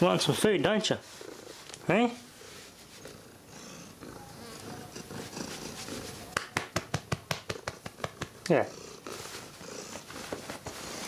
Want some food, don't you? Eh? Yeah.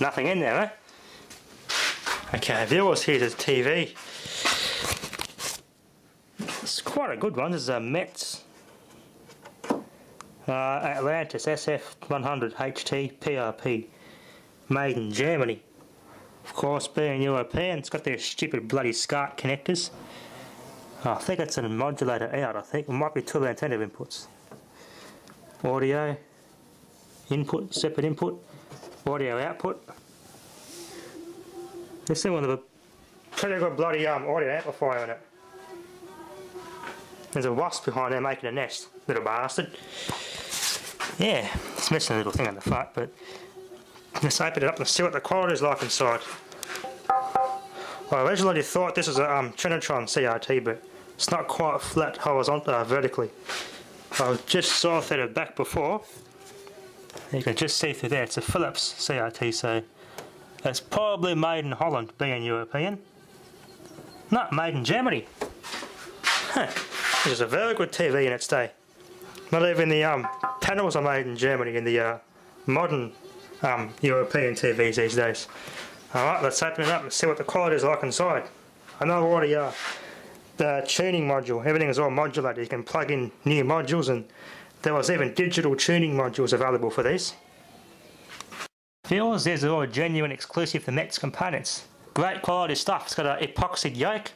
Nothing in there, eh? Okay, viewers, here's a TV. It's quite a good one. This is a METZ Atlantis SF100 HT PRP, made in Germany. Of course, being European, it's got their stupid bloody SCART connectors. I think it's a modulator out, I think. It might be 2 antenna inputs. Audio input, separate input, audio output. This thing with a pretty good bloody audio amplifier in it. There's a wasp behind there making a nest, little bastard. Yeah, it's missing a little thing on the front, but let's open it up and see what the quality is like inside. I originally thought this was a Trinitron CRT, but it's not quite flat horizontal, vertically. I just saw through the back before. You can just see through there, it's a Philips CRT, so it's probably made in Holland, being European. Not made in Germany. Huh. This is a very good TV in its day. Not even the panels are made in Germany in the modern European TVs these days. Alright, let's open it up and see what the quality is like inside. I know already the tuning module, everything is all modulated. You can plug in new modules, and there was even digital tuning modules available for these. Viewers, these are all genuine exclusive to METZ components. Great quality stuff. It's got an epoxy yoke.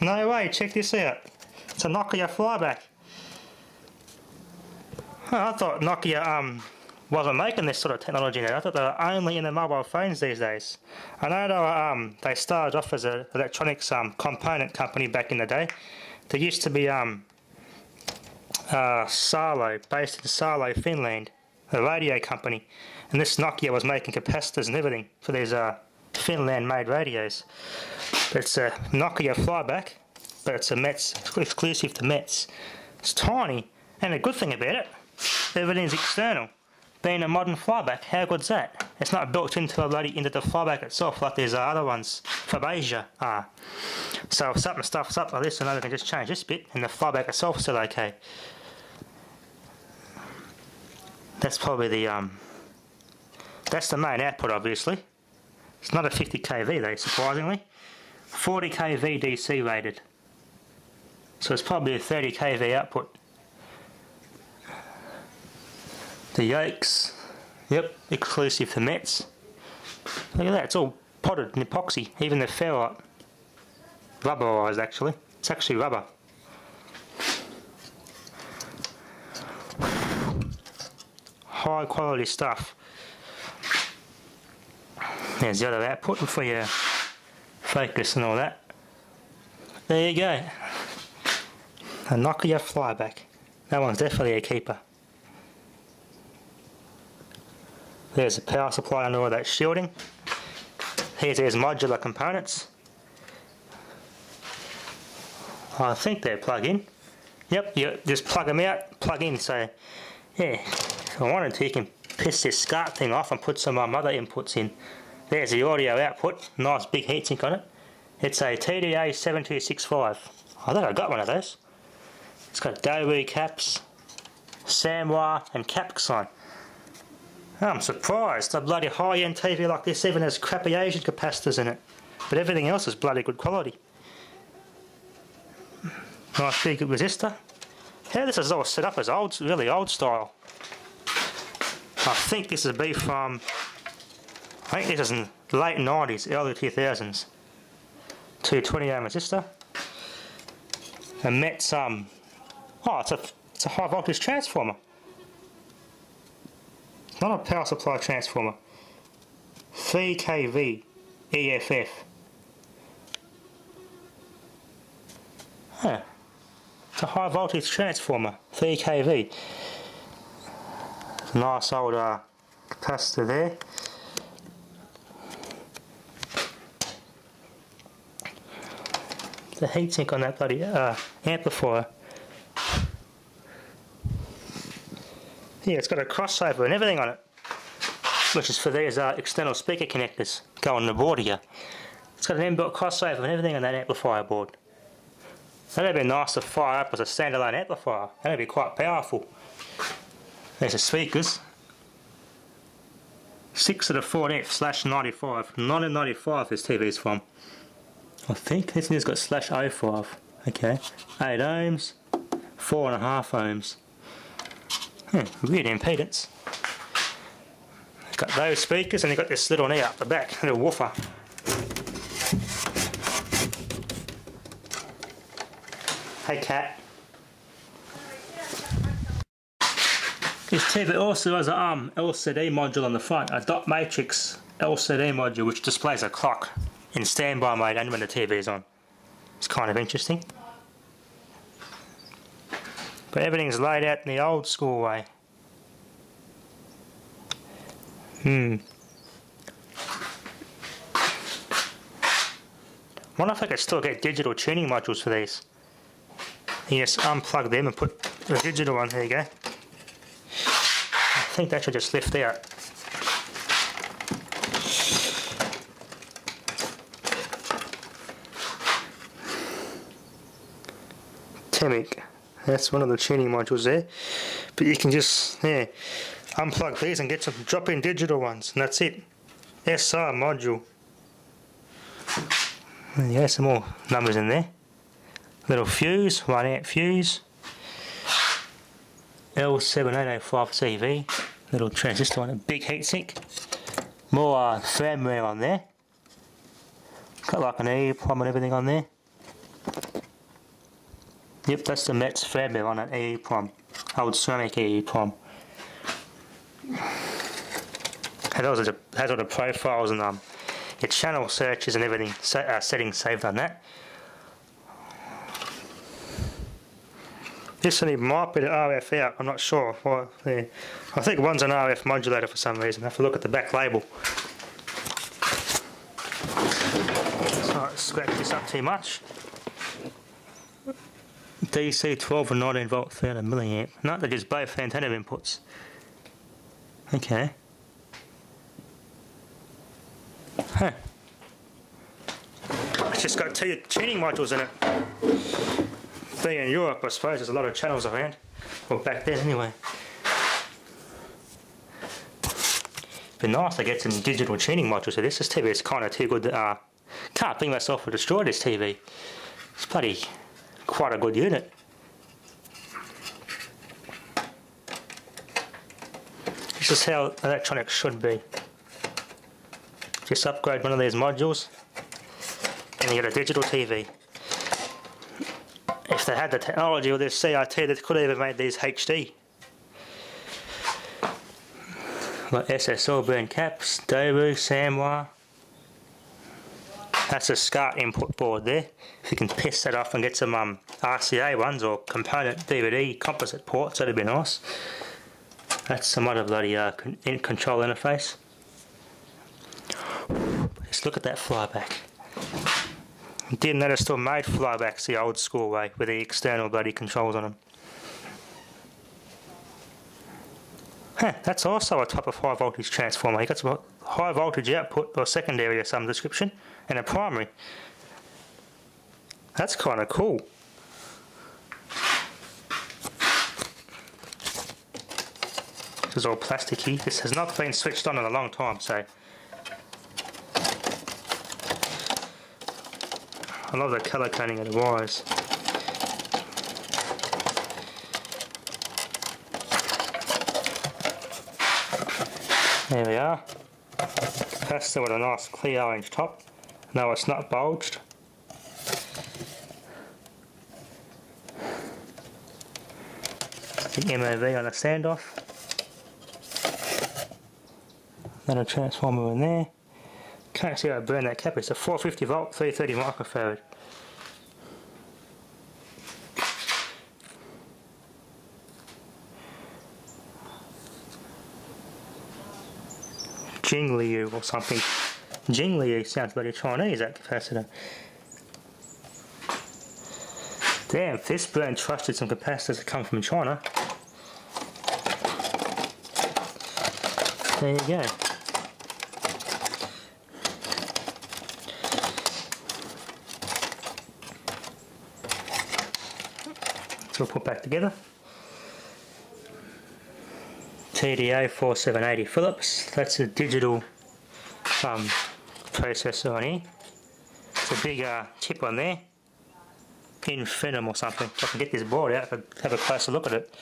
No way, check this out. It's a Nokia Flyback. I thought Nokia wasn't making this sort of technology now. I thought they were only in the mobile phones these days. I know they started off as an electronics component company back in the day. There used to be Salo, based in Salo, Finland, a radio company, and this Nokia was making capacitors and everything for these Finland-made radios. It's a Nokia Flyback, but it's a METZ, exclusive to METZ. It's tiny, and the good thing about it, everything's external. Being a modern flyback, how good's that? It's not built into the flyback itself like these other ones from Asia are. So if something stuffs up like this, I know they can just change this bit, and the flyback itself is still okay. That's probably the that's the main output, obviously. It's not a 50 kV though, surprisingly. 40 kV DC rated. So it's probably a 30 kV output. The yokes, yep, exclusive to METZ. Look at that, it's all potted in epoxy, even the ferrite. Rubberized actually, it's actually rubber. High quality stuff. There's the other output for your focus and all that. There you go. A Nokia Flyback. That one's definitely a keeper. There's a power supply under all that shielding. Here's modular components. I think they're plug-in. Yep, you just plug them out, plug in. So, yeah, if I wanted to, you can piss this SCART thing off and put some other inputs in. There's the audio output, nice big heatsink on it. It's a TDA 7265. I think I got one of those. It's got Dowu caps, Samwa, and Capxon. I'm surprised a bloody high-end TV like this even has crappy Asian capacitors in it, but everything else is bloody good quality. Nice big resistor. How this is all set up as old, really old style. I think this would be from, I think this is in the late 90s, early 2000s. 220 ohm resistor. A METZ, oh, it's a high voltage transformer. Not a power supply transformer. 3 kV EFF. Huh. It's a high voltage transformer. 3 kV. Nice old capacitor there. The heatsink on that bloody amplifier. Yeah, it's got a crossover and everything on it, which is for these external speaker connectors going to the audio. It's got an inbuilt crossover and everything on that amplifier board. That'd be nice to fire up as a standalone amplifier. That'd be quite powerful. There's the speakers. 6 to the 4F/95. 1995 this TV's from. I think this one's got /05. Okay. 8 ohms. 4.5 ohms. Weird impedance. It's got those speakers and you've got this little knee up the back, little woofer. Hey cat. This TV also has an LCD module on the front, a dot matrix LCD module which displays a clock in standby mode and when the TV is on. It's kind of interesting. But everything's laid out in the old school way. Wonder if I could still get digital tuning modules for these. You just unplug them and put the digital one. There you go. I think that should just lift out. Temic. That's one of the tuning modules there. But you can just unplug these and get some drop-in digital ones, and that's it. SR module. There you go, some more numbers in there. Little fuse, 1 amp fuse. L7805CV. Little transistor on a big heatsink. More firmware on there. Got like an EEPROM and everything on there. Yep, that's the METZ firmware on an EEPROM. Old ceramic EEPROM. Has all the profiles and your channel searches and everything, settings saved on that. This one might be the RF out, I'm not sure. Well, yeah. I think one's an RF modulator for some reason. I have to look at the back label. So I scratch this up too much. DC 12 and 19 volt 300 milliamp. No, they're just both antenna inputs. Okay. Huh. It's just got 2 tuning modules in it. Being in Europe, I suppose there's a lot of channels around. Well, back then anyway. Be nice to get some digital tuning modules. So this TV is kind of too good that can't bring myself to destroy this TV. It's bloody quite a good unit. This is how electronics should be. Just upgrade one of these modules and you get a digital TV. If they had the technology with this CRT, they could have even made these HD. Like SSL burn caps, Daewoo, Samwa. That's a SCART input board there. If you can piss that off and get some RCA ones or component DVD composite ports, that'd be nice. That's some other bloody control interface. Just look at that flyback. Didn't know they still made flybacks the old school way with the external bloody controls on them. That's also a type of high voltage transformer. You got some high voltage output or secondary of some description and a primary. That's kind of cool. This is all plasticky. This has not been switched on in a long time, so I love the colour coding of the wires. There we are. Capacitor with a nice clear orange top. No, it's not bulged. The MOV on the standoff. Then a transformer in there. Can't see how I burn that cap. It's a 450 volt, 330 microfarad. Jingliu or something. Jingliu sounds bloody Chinese, that capacitor. Damn, this brand trusted some capacitors that come from China. There you go. So we'll put back together. TDA 4780 Philips, that's a digital processor on here. It's a big chip on there, Infinum or something. If I can get this board out, I can have a closer look at it.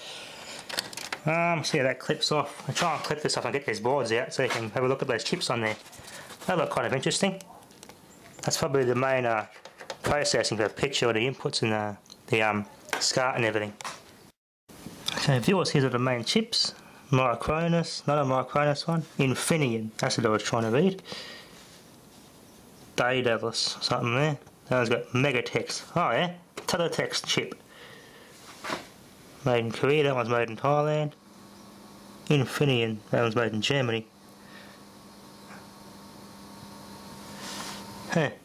See how that clips off. I'll try and clip this off and get these boards out so you can have a look at those chips on there. They look kind of interesting. That's probably the main processing for the picture of the inputs and the SCART and everything. Okay viewers, here's all the main chips. Micronis, not a Micronis one, Infineon, that's what I was trying to read. Daedalus, something there. That one's got Megatex, oh yeah, Teletext chip. Made in Korea, that one's made in Thailand. Infineon, that one's made in Germany.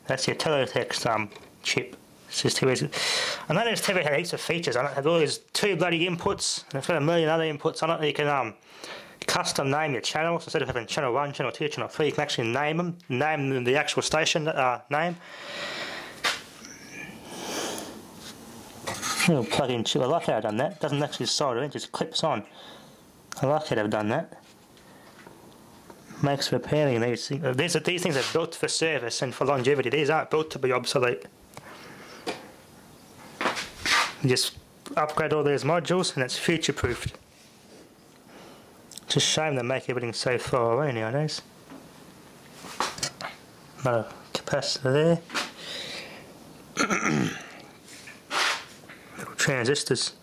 That's your Teletext chip. It's just TV. I know this TV had heaps of features on it. It had all these 2 bloody inputs, and it's got a million other inputs on it. You can custom name your channels. Instead of having channel 1, channel 2, channel 3, you can actually name the actual station name. Little plug-in chip. I like how I've done that. It doesn't actually solder in, it just clips on. I like how they've done that. Makes repairing these things. These things are built for service and for longevity. These aren't built to be obsolete. You just upgrade all these modules and it's future-proofed. It's a shame they make everything so far away nowadays. Another capacitor there. Little transistors.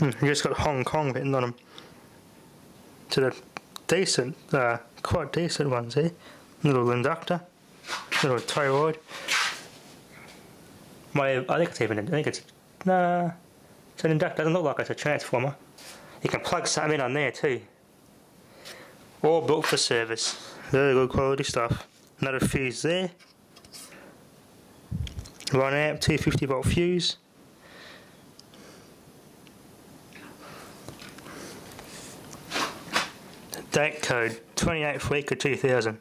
You just got Hong Kong written on them. So they're decent, quite decent ones here. Little inductor, little toroid. I think it's even, it's an inductor, doesn't look like it's a transformer. You can plug something in on there too. All built for service. Very good quality stuff. Another fuse there. 1 amp, 250 volt fuse. Date code 28th week of 2000.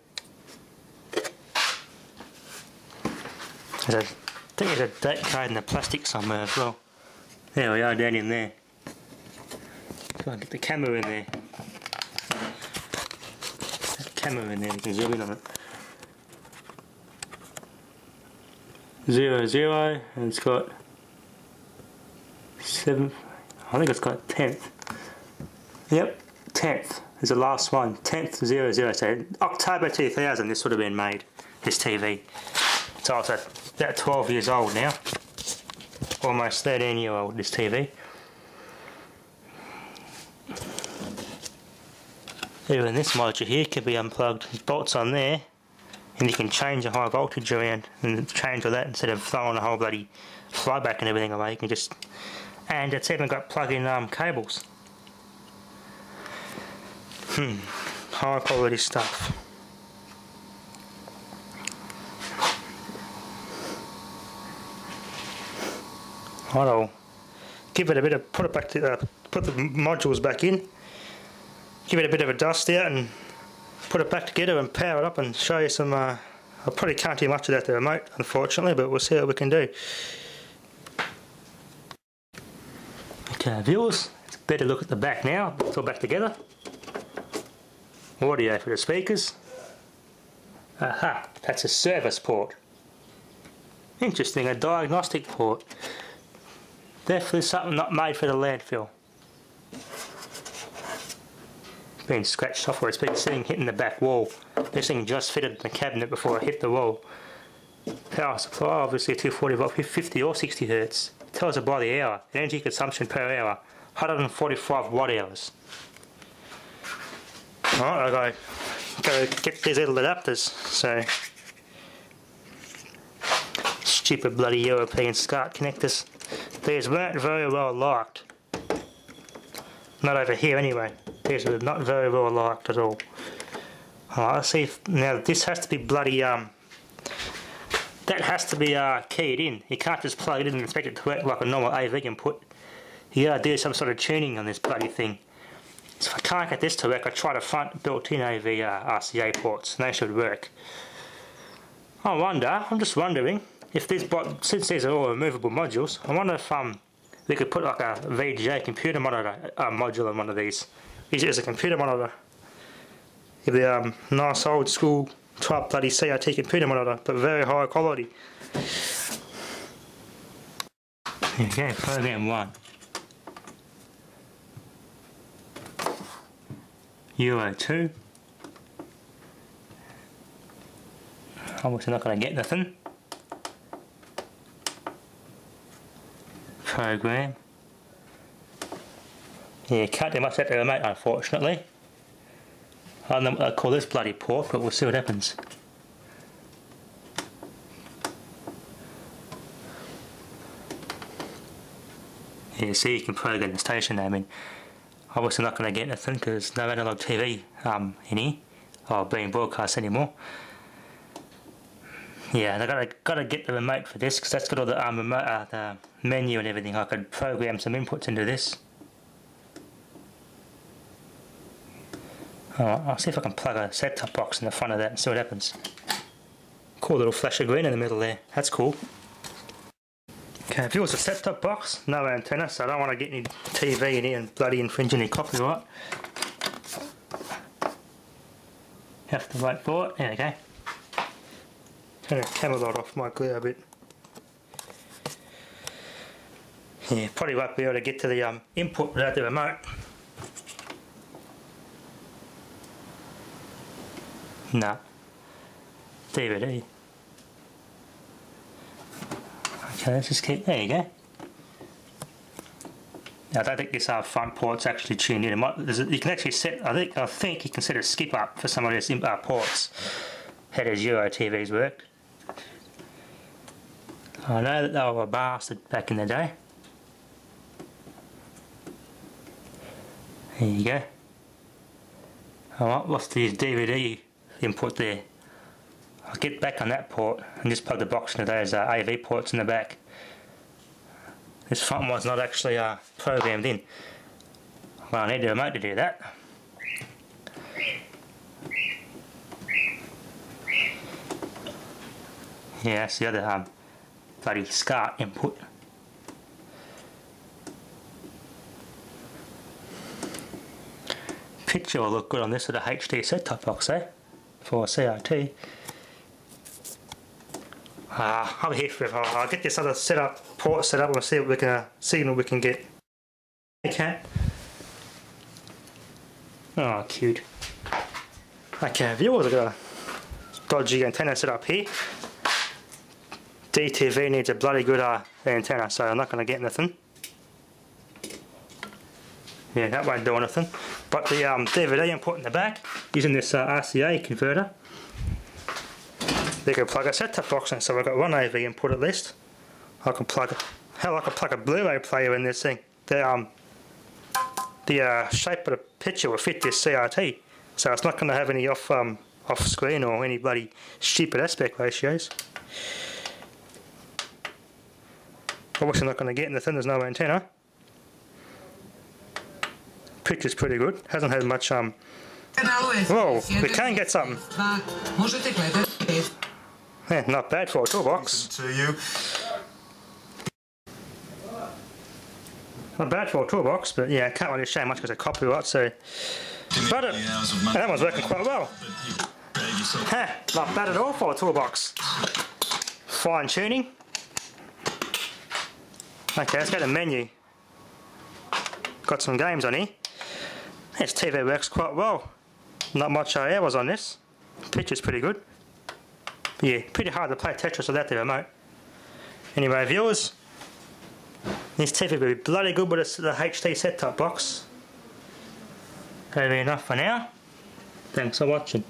I think there's a date code in the plastic somewhere as well. There we are, down in there. Try and get the camera in there. That camera in there, we can zoom in on it. 00, and it's got 7th, I think it's got 10th. Yep, 10th is the last one, 10th 00, so October 2000 this would have been made, this TV. So it's about 12 years old now, almost 13-year-old this TV. Even this module here can be unplugged, there's bolts on there, and you can change the high voltage around and change all that instead of throwing the whole bloody flyback and everything away. You can just, and it's even got plug-in cables. High quality stuff. I'll give it a bit of, put the modules back in, give it a bit of a dust out and put it back together and power it up and show you some, I probably can't do much of that with the remote unfortunately, but we'll see what we can do. Okay viewers, it's a better look at the back now, it's all back together. Audio for the speakers. Aha, that's a service port. Interesting, a diagnostic port. Definitely something not made for the landfill. Been scratched off where it's been sitting hitting the back wall. This thing just fitted the cabinet before it hit the wall. Power supply, obviously 240 volt, 50 or 60 hertz. Tells it by the hour. Energy consumption per hour, 145 watt hours. Alright, I gotta get these little adapters, so stupid bloody European SCART connectors. These weren't very well liked. Not over here anyway. These were not very well liked at all. Alright, let's see if, now this has to be bloody, that has to be keyed in. You can't just plug it in and expect it to work like a normal AV input. You gotta do some sort of tuning on this bloody thing. So if I can't get this to work, I try the front built-in AV RCA ports, and they should work. I'm just wondering if this, since these are all removable modules, I wonder if we could put like a VGA computer monitor module in one of these. Use it as a computer monitor. Give the nice old school type bloody CRT computer monitor, but very high quality. Okay, program 1. Euro 2. Obviously not going to get nothing. Program. Yeah, can't do much at the remote, unfortunately. I don't know what I call this bloody port, but we'll see what happens. Yeah, see, you can program the station name in. Obviously not going to get anything because no analog TV in here, or being broadcast anymore. Yeah, and I gotta get the remote for this because that's got all the the menu and everything. I could program some inputs into this. Alright, I'll see if I can plug a set-top box in the front of that and see what happens. Cool little flash of green in the middle there. That's cool. Okay, if it was a set-top box, no antenna, so I don't want to get any TV in here and bloody infringe any copyright. Have to wait for it. There we go. Turn the camera light off, might glare a bit. Yeah, probably won't be able to get to the input without the remote. No. DVD. Okay, let's just keep, there you go. Now, I don't think this front port's actually tuned in. You can actually set, I think you can set a skip up for some of these ports. How does Euro TVs work? I know that they were a bastard back in the day. There you go. Alright, what's the DVD input there? I'll get back on that port and just plug the box into those AV ports in the back. This front one's not actually programmed in. Well, I need the remote to do that. Yeah, that's the other bloody SCART input. Picture will look good on this with a HD set-top box, eh? For a CRT. I'll be here forever. I'll get this other port set up and we'll see what we can signal we can get. Okay. Oh, cute. Okay, viewers, I've got a dodgy antenna set up here. DTV needs a bloody good antenna, so I'm not going to get anything. Yeah, that won't do anything. But the DVD input in the back, using this RCA converter, they can plug a set-top box in, so I've got one AV input at least. I can plug a Blu-ray player in this thing. The shape of the picture will fit this CRT, so it's not going to have any off screen or any bloody stupid aspect ratios. Obviously not going to get anything, there's no antenna. Picture's pretty good, hasn't had much whoa, we can get something. Yeah, not bad for a toolbox. Not bad for a toolbox, but yeah, I can't really show much because of copyright, so... But that one's working quite well. Not bad at all for a toolbox. Fine tuning. Okay, let's go to menu. Got some games on here. This TV works quite well. Not much hours on this. Picture's pretty good. Yeah, pretty hard to play Tetris without the remote. Anyway, viewers, this TV will be bloody good with the HD set-top box. That'll be enough for now. Thanks for watching.